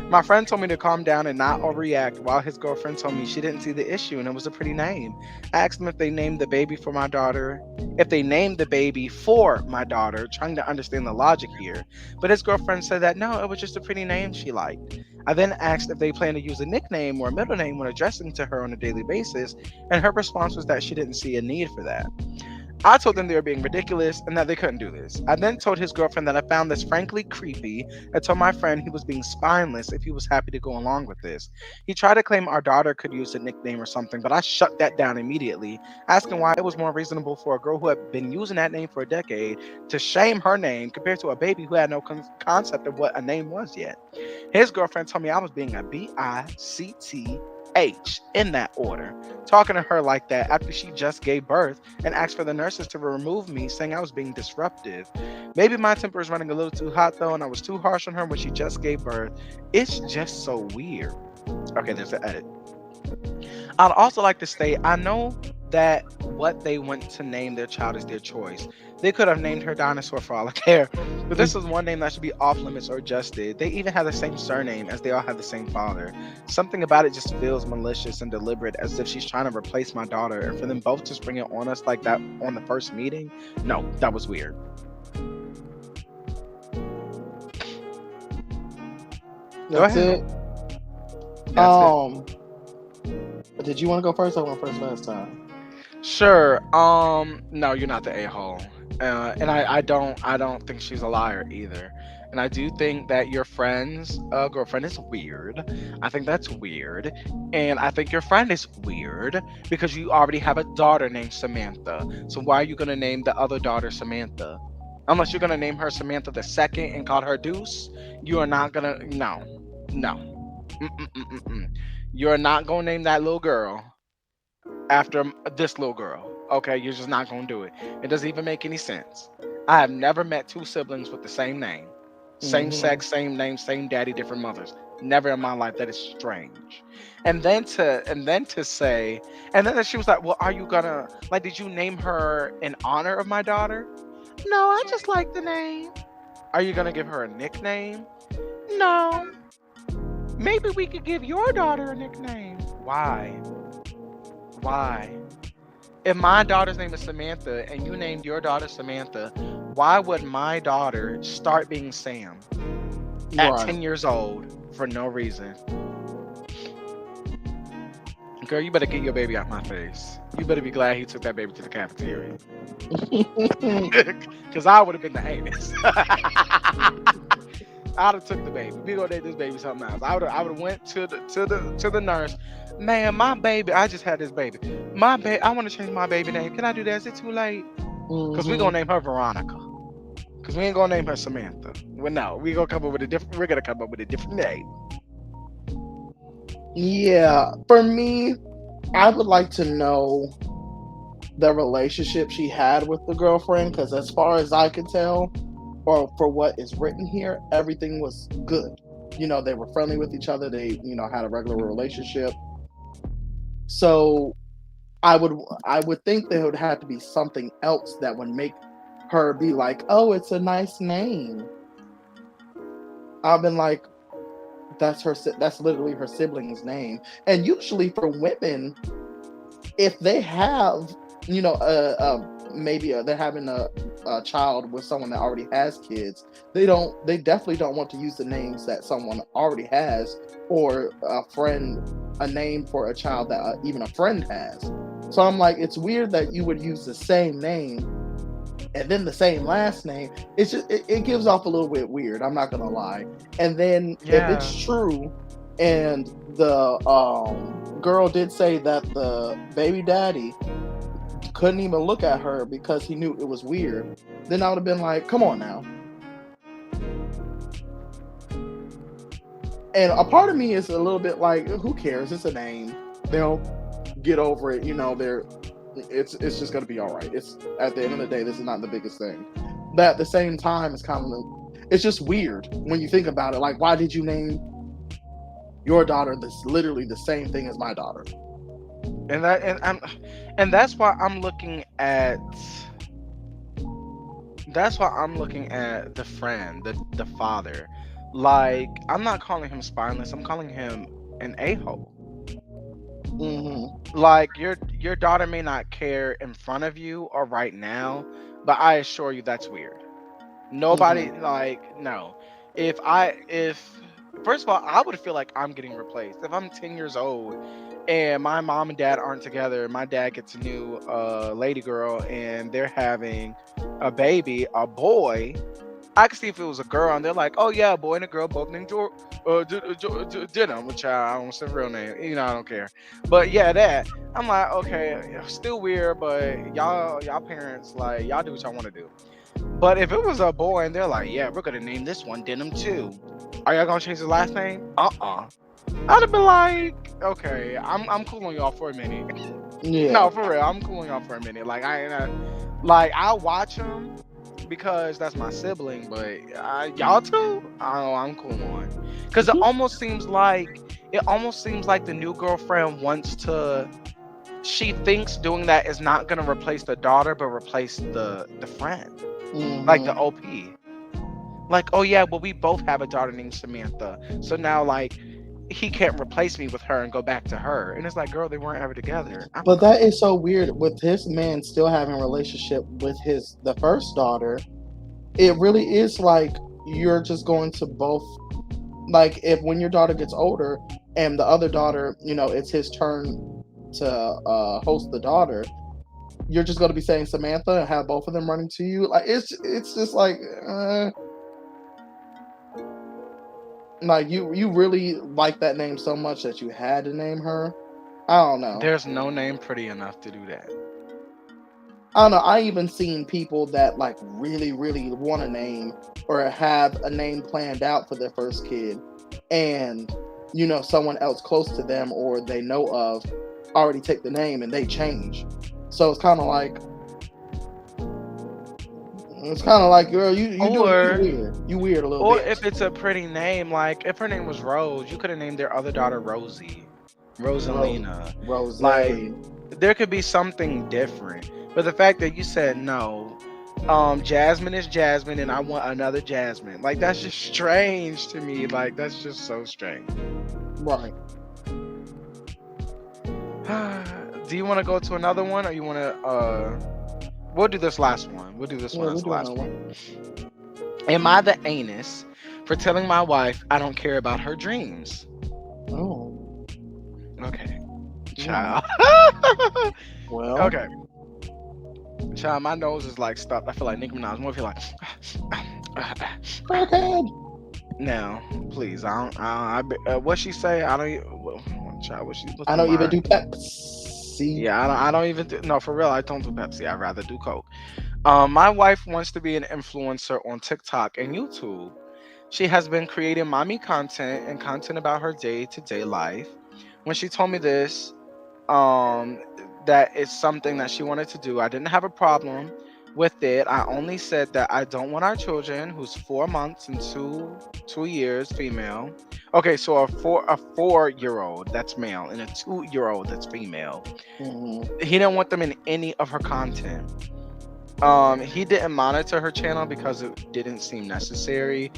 my friend told me to calm down and not overreact, while his girlfriend told me she didn't see the issue and it was a pretty name. I asked them if they named the baby for my daughter, trying to understand the logic here. But his girlfriend said that no, it was just a pretty name she liked. I then asked if they plan to use a nickname or a middle name when addressing to her on a daily basis, and her response was that she didn't see a need for that. I told them they were being ridiculous and that they couldn't do this. I then told his girlfriend that I found this frankly creepy and told my friend he was being spineless if he was happy to go along with this. He tried to claim our daughter could use a nickname or something, but I shut that down immediately, asking why it was more reasonable for a girl who had been using that name for a decade to shame her name compared to a baby who had no concept of what a name was yet. His girlfriend told me I was being a BICTH in that order, talking to her like that after she just gave birth, and asked for the nurses to remove me, saying I was being disruptive. Maybe my temper is running a little too hot though, and I was too harsh on her when she just gave birth. It's just so weird. Okay, there's an edit. I'd also like to state I know that what they want to name their child is their choice. They could have named her Dinosaur for all I care, but this is one name that should be off limits or adjusted. They even have the same surname as they all have the same father. Something about it just feels malicious and deliberate, as if she's trying to replace my daughter, and for them both to spring it on us like that on the first meeting, no, that was weird. Go That's ahead. it. That's it. Did you want to go first? I went first last time. Sure. No, you're not the a-hole. And I don't think she's a liar either. And I do think that your friend's girlfriend is weird. I think that's weird. And I think your friend is weird because you already have a daughter named Samantha. So why are you gonna name the other daughter Samantha? Unless you're gonna name her Samantha the second and call her Deuce, you are not gonna. No, no. Mm-mm-mm-mm-mm. You're not gonna name that little girl after this little girl. Okay, you're just not gonna do it. It doesn't even make any sense. I have never met two siblings with the same name, same Hmm. sex, same name, same daddy, different mothers. Never in my life. That is strange. And then she was like, "Well, are you gonna like? Did you name her in honor of my daughter?" No, I just like the name. Are you gonna give her a nickname? No. Maybe we could give your daughter a nickname. Why? Why? If my daughter's name is Samantha and you named your daughter Samantha, why would my daughter start being Sam at Right. 10 years old for no reason? Girl, you better get your baby out my face. You better be glad he took that baby to the cafeteria. Because I would have been the anus. I'd have took the baby. We gonna name this baby something else. I would have went to the nurse. Man, my baby. I just had this baby. My baby. I want to change my baby name. Can I do that? Is it too late? Cause we Hmm. gonna name her Veronica. Cause we ain't gonna name her Samantha. Well, no, we gonna come up with a different. We're gonna come up with a different name. Yeah. For me, I would like to know the relationship she had with the girlfriend, because as far as I could tell, or for what is written here, everything was good. They were friendly with each other. They, had a regular relationship. So I would I would think there would have to be something else that would make her be like, "Oh, it's a nice name." I've been like, that's literally her sibling's name. And usually for women, if they have, maybe they're having a child with someone that already has kids, they definitely don't want to use the names that someone already has, or a name for a child that even a friend has. So I'm like, it's weird that you would use the same name and then the same last name. It gives off a little bit weird, I'm not gonna lie. And then if Yeah. it's true, and the girl did say that the baby daddy couldn't even look at her because he knew it was weird, then I would have been like, come on now. And a part of me is a little bit like, who cares? It's a name. They'll get over it. It's just gonna be all right. It's at the end of the day, this is not the biggest thing. But at the same time, it's just weird when you think about it. Like, why did you name your daughter this literally the same thing as my daughter? And that and that's why I'm looking at the friend, the father. Like, I'm not calling him spineless. I'm calling him an a-hole. Hmm. Like, your daughter may not care in front of you or right now, but I assure you that's weird. Nobody, Hmm. like, no. If first of all, I would feel like I'm getting replaced. If I'm 10 years old and my mom and dad aren't together, my dad gets a new lady girl and they're having a baby, a boy. I could see if it was a girl and they're like, oh yeah, a boy and a girl both named Denim, which I don't say real name. I don't care. But yeah, that I'm like, okay, still weird, but y'all parents, like, y'all do what y'all want to do. But if it was a boy and they're like, yeah, we're gonna name this one Denim too. Are y'all gonna change the last name? I'd have been like, okay, I'm cool on y'all for a minute. Yeah. No, for real, I'm cool on y'all for a minute. Like, I ain't like, I'll watch them because that's my sibling, but y'all too, I'm cool on. Because it almost seems like the new girlfriend wants to. She thinks doing that is not gonna replace the daughter, but replace the friend, like the Hmm. OP. Like, oh yeah, well we both have a daughter named Samantha, so now, like, he can't replace me with her and go back to her. And it's like, girl, they weren't ever together. I'm But that cool. is so weird with his man still having a relationship with his the first daughter. It really is like you're just going to both, like, if when your daughter gets older and the other daughter, it's his turn to host the daughter, you're just going to be saying Samantha and have both of them running to you. Like, it's just like you really like that name so much that you had to name her. I don't know. There's no name pretty enough to do that. I don't know. I even seen people that like really, really want a name or have a name planned out for their first kid, and someone else close to them or they know of already take the name and they change. So it's kind of like, girl, you doing you Or weird. You weird a little or bit. if it's a pretty name, like if her name was Rose, you could have named their other daughter Rosie, Rosalina. Rose. Like, there could be something different. But the fact that you said no, Jasmine is Jasmine, and I want another Jasmine. Like, that's just strange to me. Like, that's just so strange. Right. Do you want to go to another one, or you want to? We'll do this last one. We'll do this Yeah, one we're as the doing last that one. one. Am I the anus for telling my wife I don't care about her dreams? Oh. Okay, Hmm. child. Well. Okay, child. My nose is like stuffed. I feel like Nicki Minaj. More feel like. Crackhead. Now, please. I don't. What she say? I don't. Child. What's I the don't even line? do Pepsi. Yeah, I don't even do, no, for real. I don't do Pepsi. I'd rather do Coke. My wife wants to be an influencer on TikTok and YouTube. She has been creating mommy content and content about her day to day life. When she told me this, um, that it's something that she wanted to do, I didn't have a problem with it. I only said that I don't want our children, who's 4 months and two years, female. Okay, so a 4-year old that's male and a 2-year old that's female. Hmm. He didn't want them in any of her content. He didn't monitor her channel because it didn't seem necessary.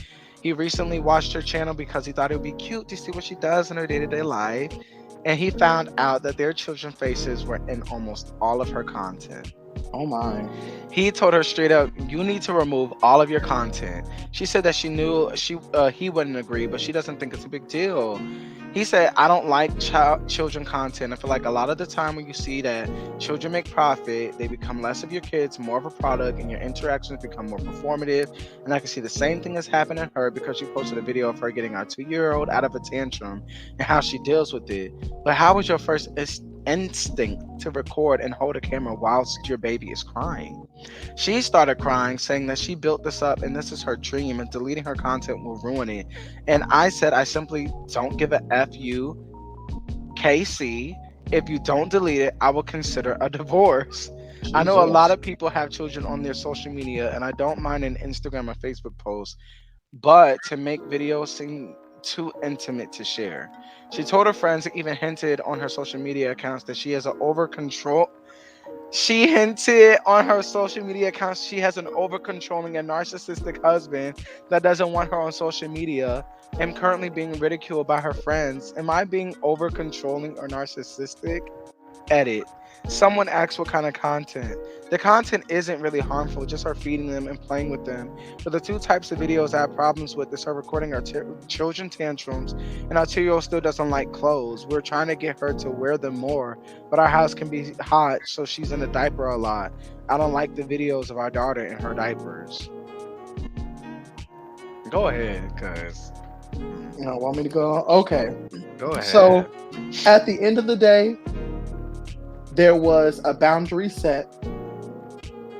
He recently watched her channel because he thought it would be cute to see what she does in her day-to-day life, and he found out that their children faces were in almost all of her content. Oh my. He told her straight up, "You need to remove all of your content." She said that she knew he wouldn't agree, but she doesn't think it's a big deal. He said, "I don't like children content. I feel like a lot of the time when you see that children make profit, they become less of your kids, more of a product, and your interactions become more performative. And I can see the same thing has happened to her because she posted a video of her getting our 2-year-old out of a tantrum and how she deals with it. But how was your first instinct to record and hold a camera whilst your baby is crying?" She started crying, saying that she built this up and this is her dream and deleting her content will ruin it. And I said, I simply don't give a F you, KC. If you don't delete it, I will consider a divorce. I know a lot Jesus. of people have children on their social media, and I don't mind an Instagram or Facebook post, but to make videos seem too intimate to share. She told her friends and even hinted on her social media accounts that she has an over control. She hinted on her social media accounts she has an over controlling and narcissistic husband that doesn't want her on social media. I'm currently being ridiculed by her friends. Am I being over controlling or narcissistic? Edit. Someone asked what kind of content. The content isn't really harmful, just her feeding them and playing with them. But the two types of videos I have problems with is her recording our children tantrums, and our 2-year-old still doesn't like clothes. We're trying to get her to wear them more, but our house can be hot, so she's in a diaper a lot. I don't like the videos of our daughter in her diapers. Go ahead, cuz. You know, want me to go? Okay. Go So ahead. at the end of the day, there was a boundary set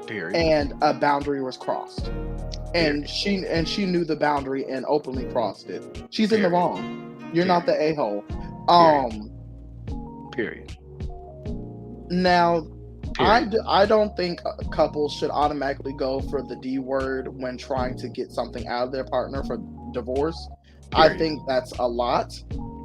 Period. and a boundary was crossed. And Period. she knew the boundary and openly crossed it. She's in the Period. wrong. You're not the a-hole. Period. Period. Now Period. I don't think couples should automatically go for the D word when trying to get something out of their partner for divorce. I Period. think that's a lot.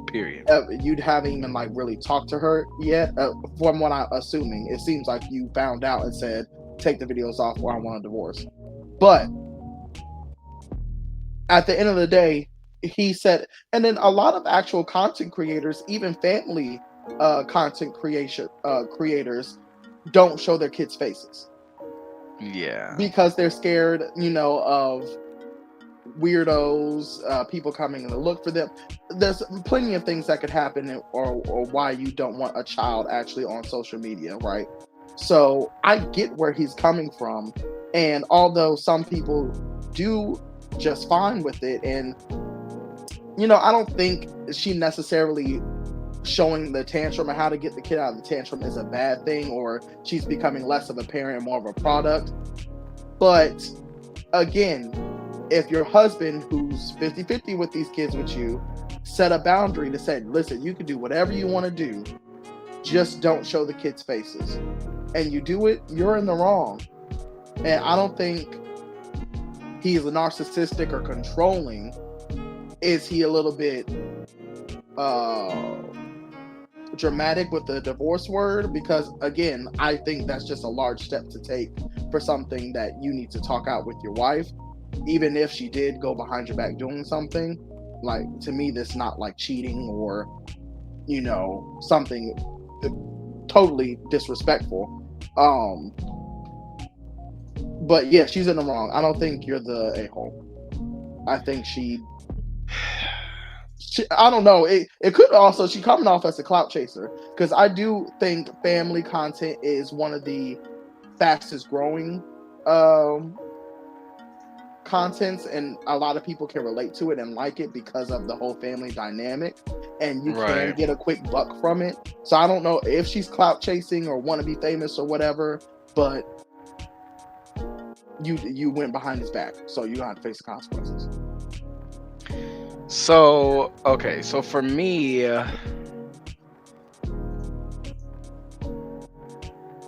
Period. You haven't even like really talked to her yet. From what I'm assuming, it seems like you found out and said, "Take the videos off, or I want a divorce." But at the end of the day, he said, and then a lot of actual content creators, even family content creation creators, don't show their kids' faces Yeah. because they're scared, you know, of weirdos, people coming to look for them. There's plenty of things that could happen, or why you don't want a child actually on social media, right? So I get where he's coming from, and although some people do just fine with it, and you know, I don't think she necessarily showing the tantrum and how to get the kid out of the tantrum is a bad thing, or she's becoming less of a parent and more of a product. But again, if your husband, who's 50-50 with these kids with you, set a boundary to say, listen, you can do whatever you want to do, just don't show the kids' faces, and you do it, you're in the wrong. And I don't think he's narcissistic or controlling. Is he a little bit dramatic with the divorce word? Because again, I think that's just a large step to take for something that you need to talk out with your wife. Even if she did go behind your back doing something, like, to me, that's not like cheating or, you know, something totally disrespectful. But yeah, she's in the wrong. I don't think you're the a-hole. I think she I don't know. It could also, she coming off as a clout chaser, because I do think family content is one of the fastest growing um contents, and a lot of people can relate to it and like it because of the whole family dynamic, and you can Right. get a quick buck from it. So I don't know if she's clout chasing or want to be famous or whatever, but you went behind his back, so you're gonna have to face the consequences. So, okay, so for me,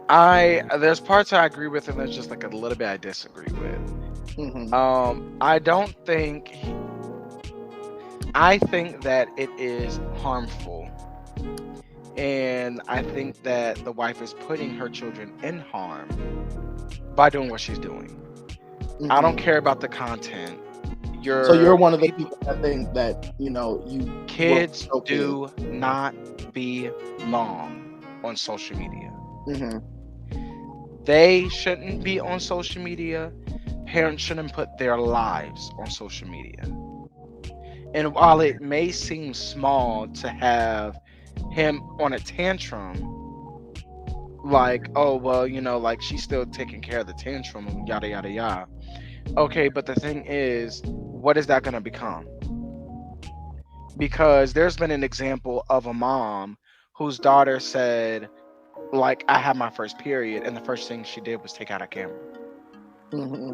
I there's parts I agree with and there's just like a little bit I disagree with. Mm-hmm. I don't think I think that it is harmful. And I think that the wife is putting her children in harm by doing what she's doing. I don't Mm-hmm. care about the content. So you're Your one of the people, people that think that, you know, you will kids show kids. do not belong on social media. Mm-hmm. They shouldn't be on social media. Parents shouldn't put their lives on social media. And while it may seem small to have him on a tantrum, like, oh, well, you know, like she's still taking care of the tantrum, and yada, yada, yada. Okay, but the thing is, what is that going to become? Because there's been an example of a mom whose daughter said, like, I had my first period, and the first thing she did was take out a camera Mm-hmm.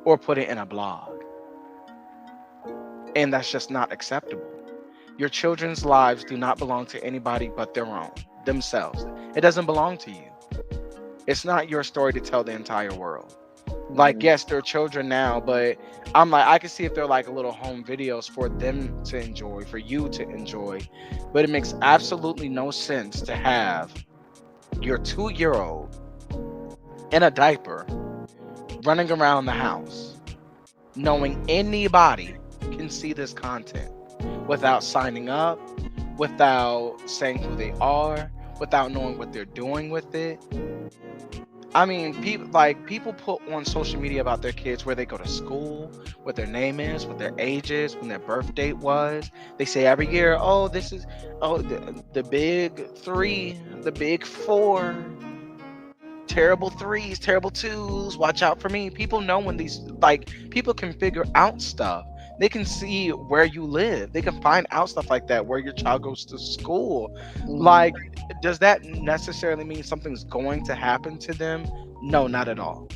or put it in a blog. And that's just not acceptable. Your children's lives do not belong to anybody but their own, themselves. It doesn't belong to you. It's not your story to tell the entire world. Like, Mhm. yes, they're children now, but I'm like, I can see if they're like little home videos for them to enjoy, for you to enjoy. But it makes absolutely no sense to have your 2 year old in a diaper running around the house, knowing anybody can see this content without signing up, without saying who they are, without knowing what they're doing with it. I mean, people put on social media about their kids where they go to school, what their name is, what their age is, when their birth date was. They say every year, "Oh, this is the big three, the big four, terrible threes, terrible twos. Watch out for me." People know when these people can figure out stuff. They can see where you live. They can find out stuff like that, where your child goes to school. Mhm. Like, does that necessarily mean something's going to happen to them? No, not at all.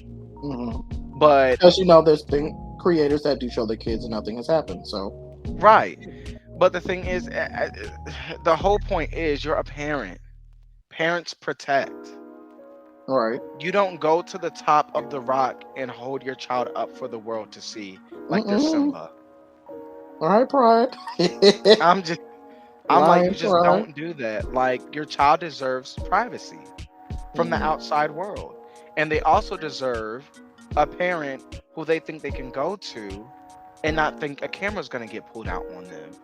Mhm. But Because there's been creators that do show their kids and nothing has happened. So right. But the thing is, the whole point is you're a parent. Parents protect. all right. You don't go to the top of the rock and hold your child up for the world to see like they're Mm-mm. Simba. All right, Pride. I'm just I'm like, you Lion just Pride. don't do that. Like, your child deserves privacy from the Mhm. outside world. And they also deserve a parent who they think they can go to and not think a camera's going to get pulled out on them.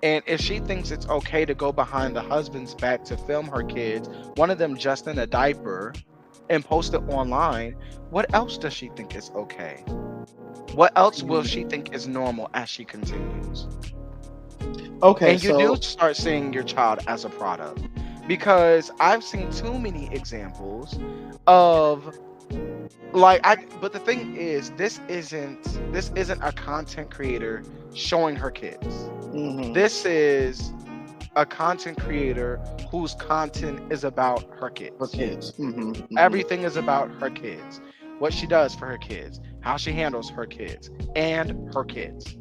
And if she thinks it's okay to go behind the husband's back to film her kids, one of them just in a diaper, and post it online, what else does she think is okay? What else will Mhm. she think is normal as she continues? Okay, And you do so start seeing your child as a product, because I've seen too many examples of but the thing is, this isn't a content creator showing her kids. mhm, This is a content creator whose content is about her for kids. kids. Mhm. Everything is about her kids, what she does for her kids, how she handles her kids and her kids.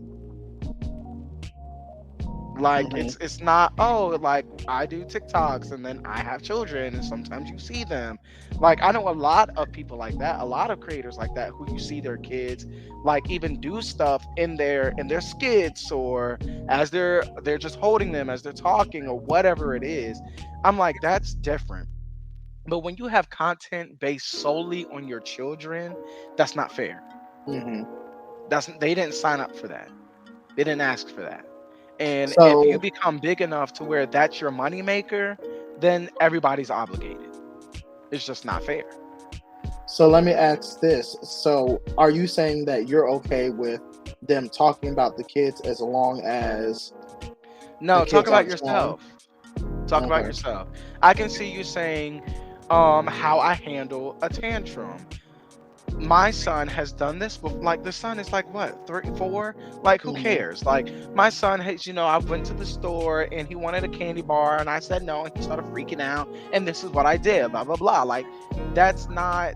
Like, Mhm. it's not, oh, like, I do TikToks and then I have children and sometimes you see them. Like, I know a lot of people like that, a lot of creators like that, who you see their kids like even do stuff in their skits, or as they're just holding them as they're talking or whatever it is. I'm like, that's different. But when you have content based solely on your children, that's not fair. Mhm. They didn't sign up for that. They didn't ask for that. And if you So become big enough to where that's your moneymaker, then everybody's obligated. It's just not fair. so let me ask this. So are you saying that you're okay with them talking about the kids as long as the No, talk kids about aren't showing? yourself. Talk about Okay. yourself. I can see you saying, how I handle a tantrum. My son has done this before. Like, the son is like, what, 3 4, like, who Mhm. cares? Like, my son has, I went to the store and he wanted a candy bar and I said no, and he started freaking out, and this is what I did, blah blah blah. Like, that's not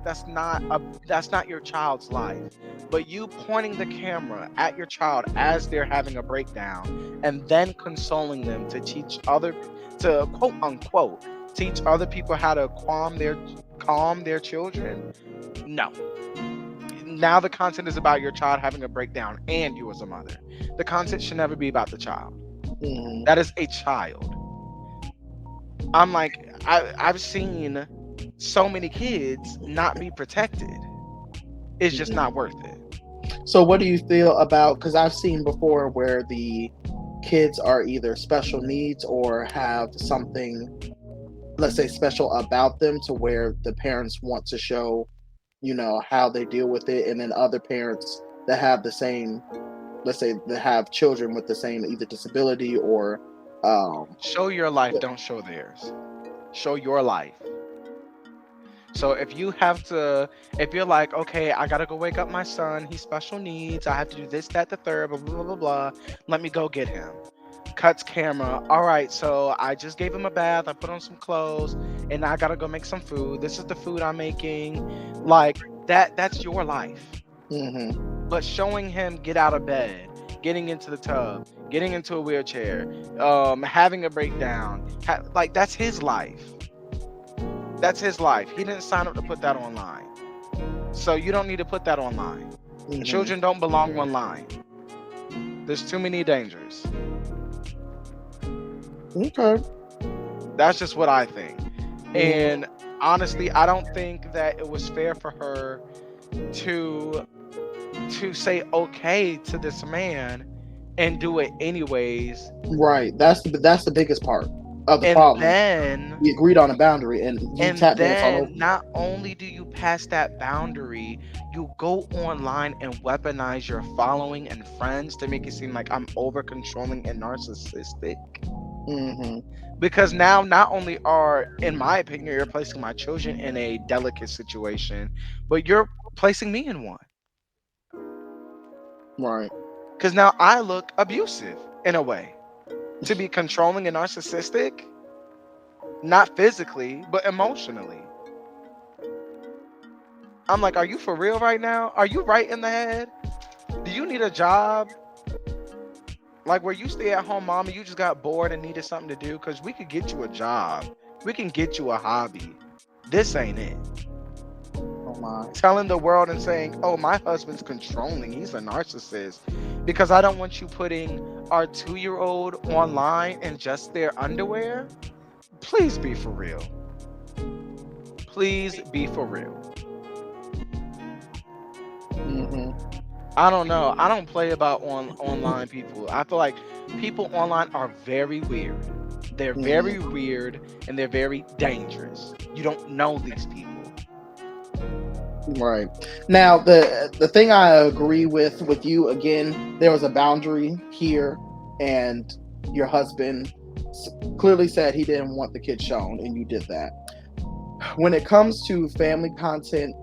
your child's life. But you pointing the camera at your child as they're having a breakdown, and then consoling them to quote unquote teach other people how to calm their children. No. Now the content is about your child having a breakdown and you as a mother. The content should never be about the child. Mhm. That is a child. I'm like, I've seen so many kids not be protected. It's just Mhm. not worth it. So what do you feel about, because I've seen before where the kids are either special needs or have something, let's say, special about them to where the parents want to show, how they deal with it, and then other parents that have the same, let's say, that have children with the same either disability or um Show your life, yeah. don't show theirs. Show your life. So if you're like, okay, I gotta go wake up my son, he's special needs, I have to do this, that, the third, blah, blah, blah, blah, blah. Let me go get him. Cuts camera. All right, so I just gave him a bath, I put on some clothes, and I gotta go make some food. This is the food I'm making. Like, that's your life. Hmm. But showing him get out of bed, getting into the tub, getting into a wheelchair, having a breakdown, like, that's his life. That's his life. He didn't sign up to put that online. So you don't need to put that online. Mhm. Children don't belong online. There's too many dangers. Okay. That's just what I think. Mhm. And honestly, I don't think that it was fair for her to say okay to this man and do it anyways. Right. That's the biggest part of the And problem. then We agreed on a boundary, and you and tap dance all then over it. not only do you pass that boundary, you go online and weaponize your following and friends to make it seem like I'm over controlling and narcissistic. Mhm. Because now, not only are, in my opinion, you're placing my children in a delicate situation, but you're placing me in one. Right. Because now I look abusive in a way. To be controlling and narcissistic, not physically, but emotionally. I'm like, are you for real right now? Are you right in the head? Do you need a job? Like where you stay at home, mom, and you just got bored and needed something to do? Because we could get you a job. We can get you a hobby. This ain't it. Oh my. Telling the world and saying, oh, my husband's controlling. He's a narcissist. Because I don't want you putting our 2-year-old online in just their underwear. Please be for real. Please be for real. Mhm. I don't know. I don't play about online people. I feel like people online are very weird. They're very Mhm. weird and they're very dangerous. You don't know these people. Right. Now, the thing I agree with you again, there was a boundary here, and your husband clearly said he didn't want the kid shown, and you did that. When it comes to family content,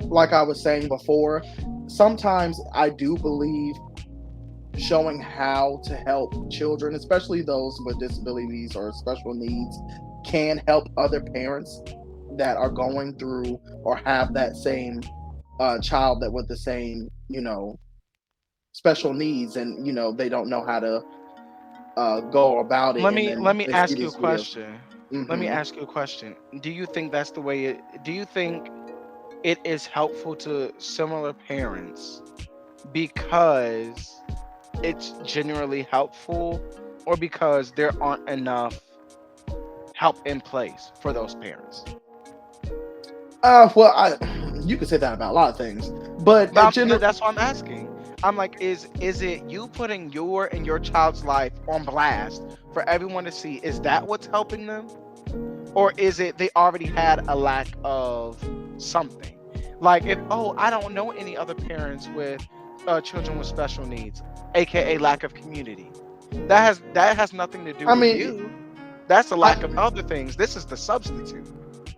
like I was saying before, sometimes I do believe showing how to help children, especially those with disabilities or special needs, can help other parents that are going through or have that same child that with the same, special needs, and they don't know how to go about it, Let and me then let me they see ask you a these videos. question. Let me Hmm. ask you a question. Do you think that's the way do you think it is helpful to similar parents because it's generally helpful or because there aren't enough help in place for those parents? Well, you could say that about a lot of things, but That's what I'm asking. I'm like, is it you putting your and your child's life on blast for everyone to see? Is that what's helping them? Or is it they already had a lack of something? Like if I don't know any other parents with children with special needs, aka lack of community. That has nothing to do I with mean, you. That's a I lack of other things. This is the substitute.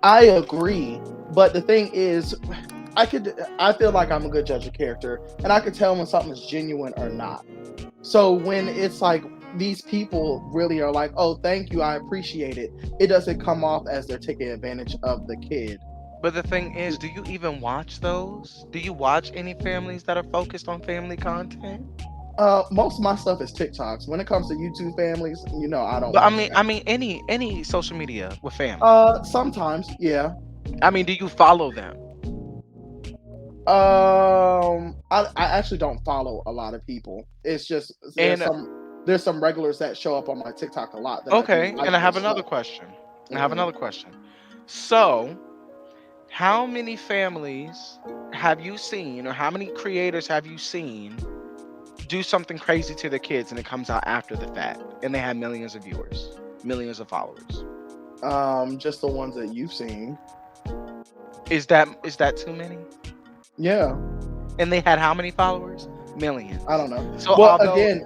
I agree, but the thing is, I feel like I'm a good judge of character, and I could tell when something's genuine or not. So when it's like these people really are like, "Oh, thank you, I appreciate it," it doesn't come off as they're taking advantage of the kid. But the thing is, do you even watch those? Do you watch any families that are focused on family content? Most of my stuff is TikToks. When it comes to YouTube families, I don't But I watch mean, that. I mean, any social media with family. Sometimes, yeah. I mean, do you follow them? I actually don't follow a lot of people. It's just And there's some regulars that show up on my TikTok a lot that I do okay, like and I their have another stuff. question. I have Hmm. another question. So, how many families have you seen, or how many creators have you seen do something crazy to their kids and it comes out after the fact and they have millions of viewers, millions of followers? Just the ones that you've seen. Is that too many? Yeah, And they had how many followers? I Millions. don't know. So Well, again,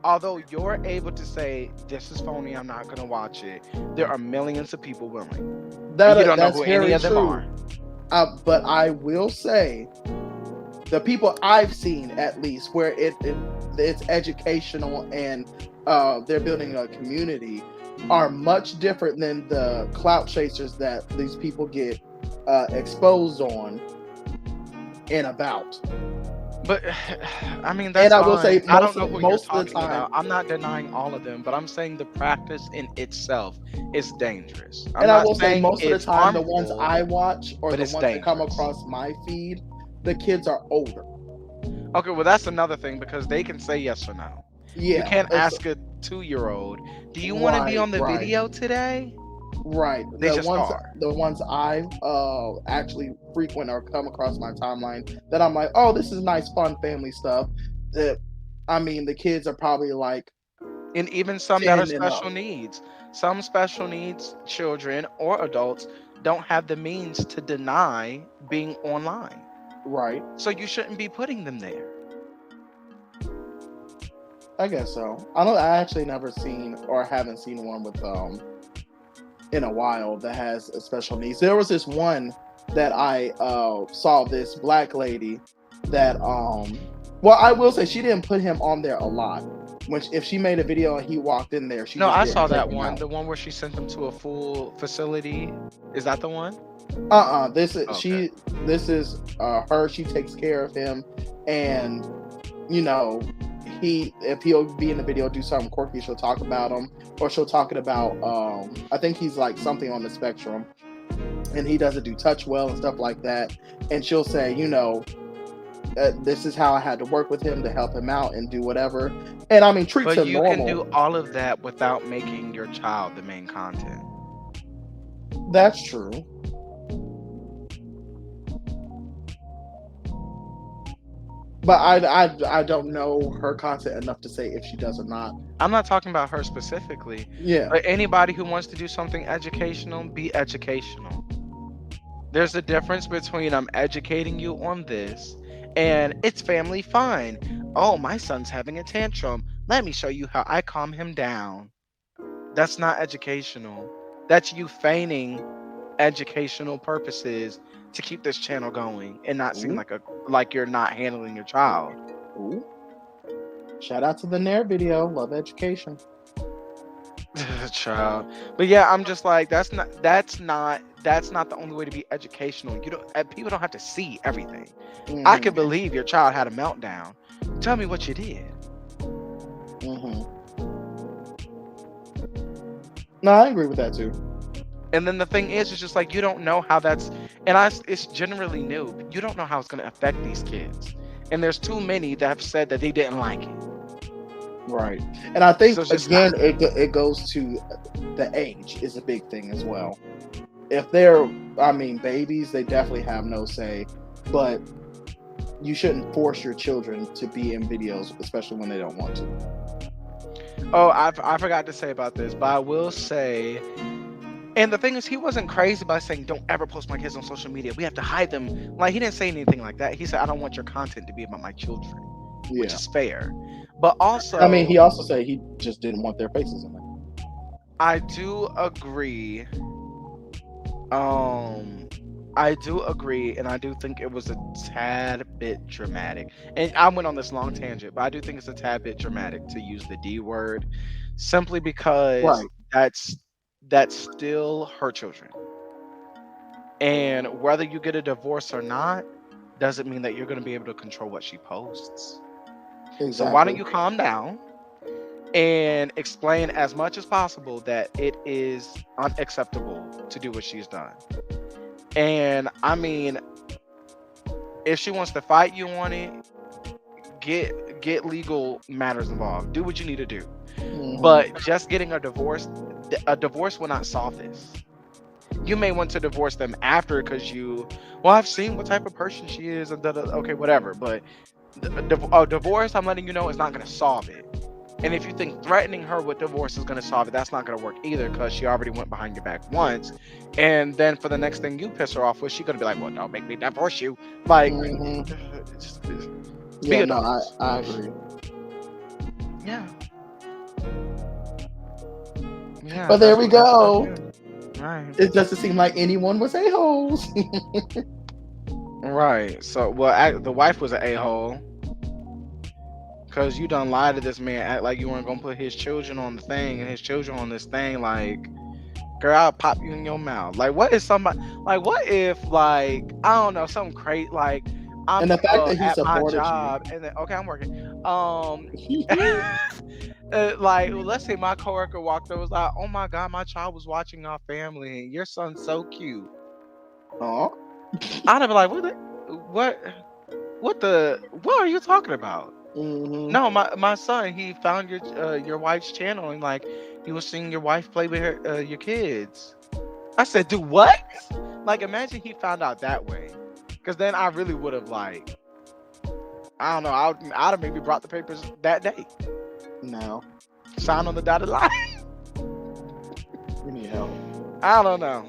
although you're able to say this is phony, I'm not gonna watch it, there are millions of people willing. And you don't know that's who any very of them true. are. But I will say the people I've seen, at least, where it's educational and they're building a community, are much different than the clout chasers that these people get exposed on and about. But I mean, And that's I will say fine. I don't most know of who you're most of the talking time, about. I'm not denying all of them, but I'm saying the practice in itself is dangerous. I'm and I not will say saying most of the it's time, the ones harmful, I watch or but the it's ones that come dangerous. across my feed, the kids are older. Okay, well, that's another thing because they can say yes or no. You Yeah, can't it's ask a 2-year-old, do you want to be right, on the right. video today? Right. They just are. The ones I actually frequent or come across my timeline that I'm like, oh, this is nice, fun family stuff. That I mean, the kids are probably like And even some that are 10 and up. special needs. Some special needs children or adults don't have the means to deny being online. Right. So you shouldn't be putting them there. I guess so. I don't. I actually never seen or haven't seen one with in a while that has a special needs. There was this one that I saw this black lady that well, I will say she didn't put him on there a lot. When if she made a video and he walked in there, she No, just I didn't saw take that him one. out. The one where she sent them to a full facility. Is that the one? This is Okay. this is her. She takes care of him, and you know, he if he'll be in the video do something quirky, she'll talk about him, or she'll talk about I think he's like something on the spectrum, and he doesn't do touch well and stuff like that. And she'll say, this is how I had to work with him to help him out and do whatever. And I mean, treats But him you can normal. do all of that without making your child the main content. That's true. But I don't know her content enough to say if she does or not. I'm not talking about her specifically, Yeah. but anybody who wants to do something educational, be educational. There's a difference between I'm educating you on this and it's family fun. Oh, my son's having a tantrum. Let me show you how I calm him down. That's not educational. That's you feigning educational purposes to keep this channel going and not seem Ooh, like you're not handling your child. ooh. Shout out to the Nair video. Love education. Child. But yeah, I'm just like that's not the only way to be educational. You don't people don't have to see everything. I Hmm. could believe your child had a meltdown. Tell me what you did. Hmm. No, I agree with that too. And then the thing is, it's just like you don't know how that's, and it's generally new. You don't know how it's going to affect these kids. And there's too many that have said that they didn't like it. Right. And I So think it's just again, not. it goes to the age is a big thing as well. If they're, I mean, babies, they definitely have no say, but you shouldn't force your children to be in videos, especially when they don't want to. Oh, I forgot to say about this, but I will say, and the thing is, he wasn't crazy by saying, don't ever post my kids on social media. We have to hide them. Like, he didn't say anything like that. He said, I don't want your content to be about my children, which Yeah. is fair. But I mean, also, he also said he just didn't want their faces in there. I do agree. Um, I do agree, and I do think it was a tad bit dramatic. And I went on this long tangent, but I do think it's a tad bit dramatic to use the D word, simply because Right. that's still her children. And whether you get a divorce or not, doesn't mean that you're going to be able to control what she posts. So why don't Exactly. you calm down and explain as much as possible that it is unacceptable to do what she's done. And I mean, if she wants to fight you on it, get legal matters involved. Do what you need to do. Hmm. But just getting a divorce will not solve this. You may want to divorce them after because well, I've seen what type of person she is and okay, whatever. But a divorce, I'm letting you know, is not going to solve it. And if you think threatening her with divorce is going to solve it, that's not going to work either because she already went behind your back once. And then for the next thing you piss her off with, she's going to be like, well, don't make me divorce you. Like, Hmm. just be Yeah. No, adults. I agree. Yeah. Yeah, But there we that's what I go. feel. Right. It doesn't seem like anyone was a holes. Right. So, well, the wife was an a-hole because you done lied to this man, act like you weren't going to put his children on the thing and his children on this thing. Like, girl, I'll pop you in your mouth. Like, what if somebody, like, what if, like, I don't know, something crazy, like, And the fact that he at my supported you. job, and then okay, I'm working. Like let's say my coworker walked over, was like, "Oh my God, my child was watching our family. Your son's so cute." Oh. I'd be like, what, what are you talking about? Hmm. No, my son, he found your wife's channel and like he was seeing your wife play with your kids. I said, do what? Like, imagine he found out that way, because then I really would have like, I don't know, I'd have maybe brought the papers that day, No. signed on the dotted line. We need help. I don't know.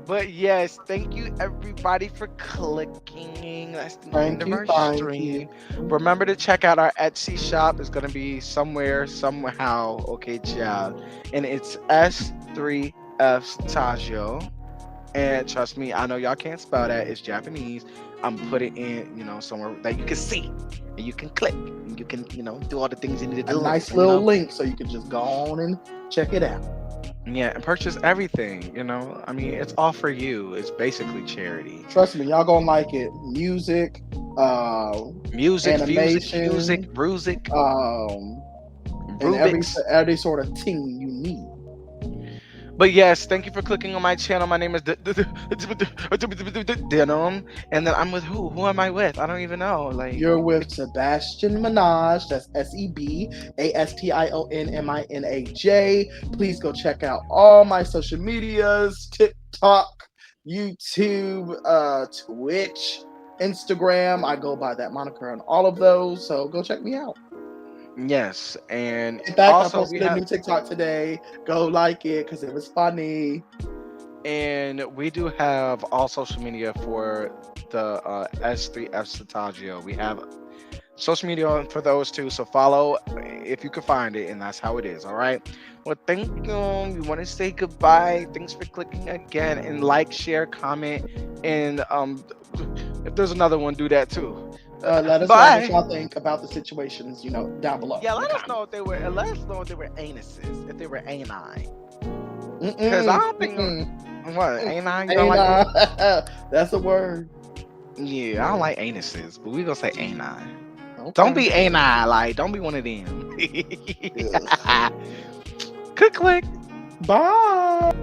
But yes, thank you everybody for clicking. That's the end of our Thank stream. you. Remember to check out our Etsy shop. It's gonna be somewhere, somehow. Okay, child. And it's S3F Tajio. And trust me, I know y'all can't spell that. It's Japanese. I'm put it in, somewhere that you can see and you can click and you can, do all the things you need to A do. nice little link so you can just go on and check it out. Yeah, and purchase everything. I mean, it's all for you. It's basically charity. Trust me, y'all gonna like it. Music, Music, animation, music, and every Rubik's. sort of thing you need. But yes, thank you for clicking on my channel. My name is Denim, and then I'm with who? Who am I with? I don't even know. Like, You're with Sebastian Minaj. That's SEBASTIONMINAJ. Please go check out all my social medias: TikTok, YouTube, Twitch, Instagram. I go by that moniker on all of those. So go check me out. yes, and In fact, I also we posted a new have, TikTok today. Go like it because it was funny. and we do have all social media for the S3F Satagio. We have social media for those two, so follow if you can find it, and that's how it is. All right. Well, thank you. We want to say goodbye. Thanks for clicking again, and like, share, comment, and if there's another one, do that too. Let us know what Bye. y'all think about the situations, down below. Yeah, in the let us know comments. if they were. Let us know if they were anuses, if they were ani. Because I don't think what ani. You don't like? That's a word. Yeah, I don't like anuses, but we gonna say ani. Okay. Don't be ani. Like, don't be one of them. Ugh. Click, click. Bye.